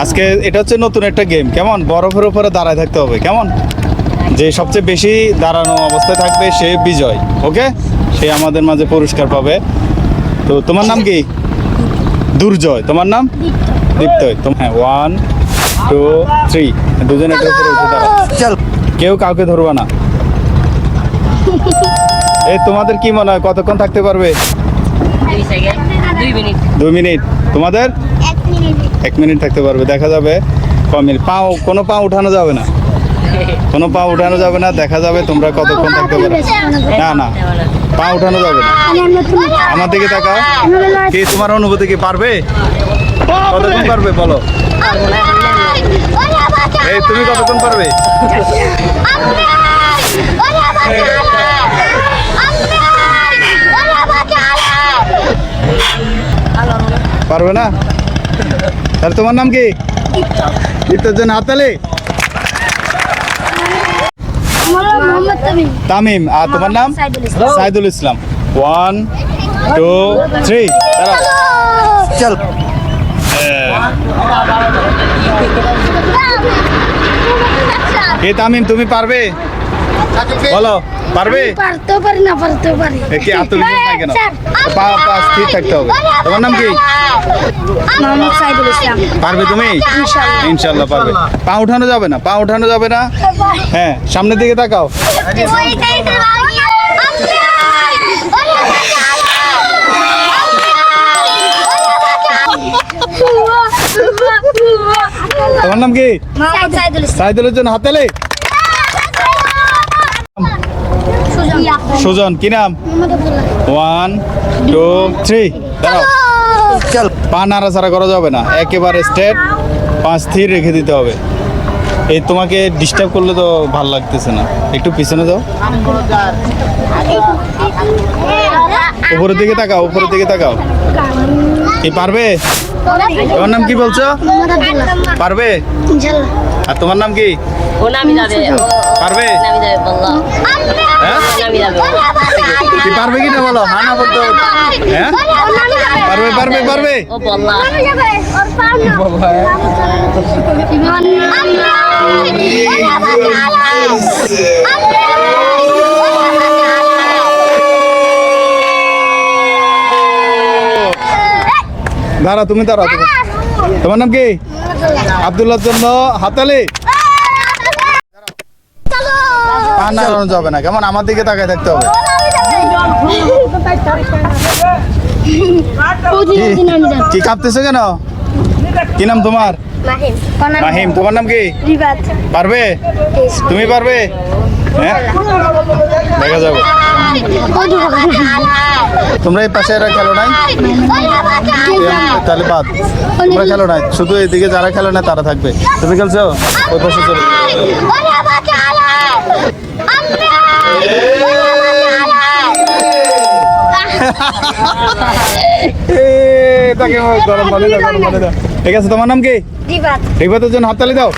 আজকে এটা হচ্ছে নতুন একটা গেম, কেমন? বরফের উপরে দাঁড়ায় থাকতে হবে, কেমন? যে সবচেয়ে বেশি দাঁড়ানো অবস্থায় থাকবে সে বিজয়, ওকে? সে আমাদের মাঝে পুরস্কার পাবে। তো তোমার নাম কি? দুর্জয়। তোমার নাম? দীপ্তয়। হ্যাঁ, 1 2 3 দুজনে এটার উপরে উঠে দাঁড়াও। চল, কেউ কাউকে ধরবা না। এই তোমাদের কি মনে হয় কতক্ষণ থাকতে পারবে? 2 সেকেন্ড, 2 মিনিট। 2 মিনিট। তোমাদের 1 মিনিট থাকতে পারবে। দেখা যাবে কমিল কোনো পা উঠানো যাবে না, কোনো পা উঠানো যাবে না। দেখা যাবে তোমরা কতক্ষণ থাকতে পারবে। না না, পা উঠানো যাবে না। আমার দিকে তাকাও। কি তোমার অনুভূতি কি? পারবে? কতক্ষণ পারবে বলো? এই তুমি কতক্ষণ পারবে? পারবে না? তাহলে তোমার নাম কি? দীপ্তর জন্য হাততালি। তামিম। আর তোমার নাম? সাইদুল ইসলাম। 1 2 3 দাঁড়াও। চল। তামিম তুমি পারবে? বলো, পারবে? পারতেও পারি না পারতেও পারি। কি আত্মবিশ্বাস নাই কেন? পা স্থির থাকতে হবে। তোমার নাম কি? মোহাম্মদ সাইদুল ইসলাম। পারবে তুমি? ইনশাআল্লাহ পারবে। পা উঠানো যাবে না, পা উঠানো যাবে না। হ্যাঁ, সামনের দিকে তাকাও। তোমার নাম কি? মোহাম্মদ সাইদুল ইসলাম। সাইদুলের জন্য হাততালি। সুজন। কি নাম? 1 2 3 দাঁড়াও। চল। পা নাড়াচাড়া করা যাবে না, একেবারে স্ট্রেট, পা স্থির রেখে দিতে হবে। এই তোমাকে ডিস্টার্ব করলে তো ভালো লাগতেছে না, একটু পিছনে যাও। উপরের দিকে তাকাও, উপরের দিকে তাকাও। কি পারবে? তোমার নাম কি বলছো? পারবে? ইনশাআল্লাহ। আর তোমার নাম কি? ও নামি যাবে। পারবে? নামি যাবে বললা। হ্যাঁ, নামি যাবে। কি পারবে কি না বলো? হ্যাঁ না বলতো। হ্যাঁ, পারবে পারবে পারবে। ও বললা। দাঁড়া, তুমি দাঁড়াও। তোমার নাম কি? আব্দুল্লাহর জন্য হাততালি। পা নাড়ানো যাবে না, কেমন? আমার দিকে তাকায় থাকতে হবে। কি কাঁপতেছো কেন? কি নাম তোমার? মাহিম। তোমার নাম কি? পারবে? তুমি পারবে? হ্যাঁ, দেখা যাবে। তোমরা এই পাশে এরা খেলো নাই? তাহলে বাদ, তোমরা খেলো নাই, শুধু এদিকে যারা খেলো না তারা থাকবে। তুমি খেলছো? ওই পাশে চলো। তাকে গরম পানি দাও, গরম পানি দাও। ঠিক আছে, তোমার নাম কি? রিফাতের জন্য হাততালি দাও।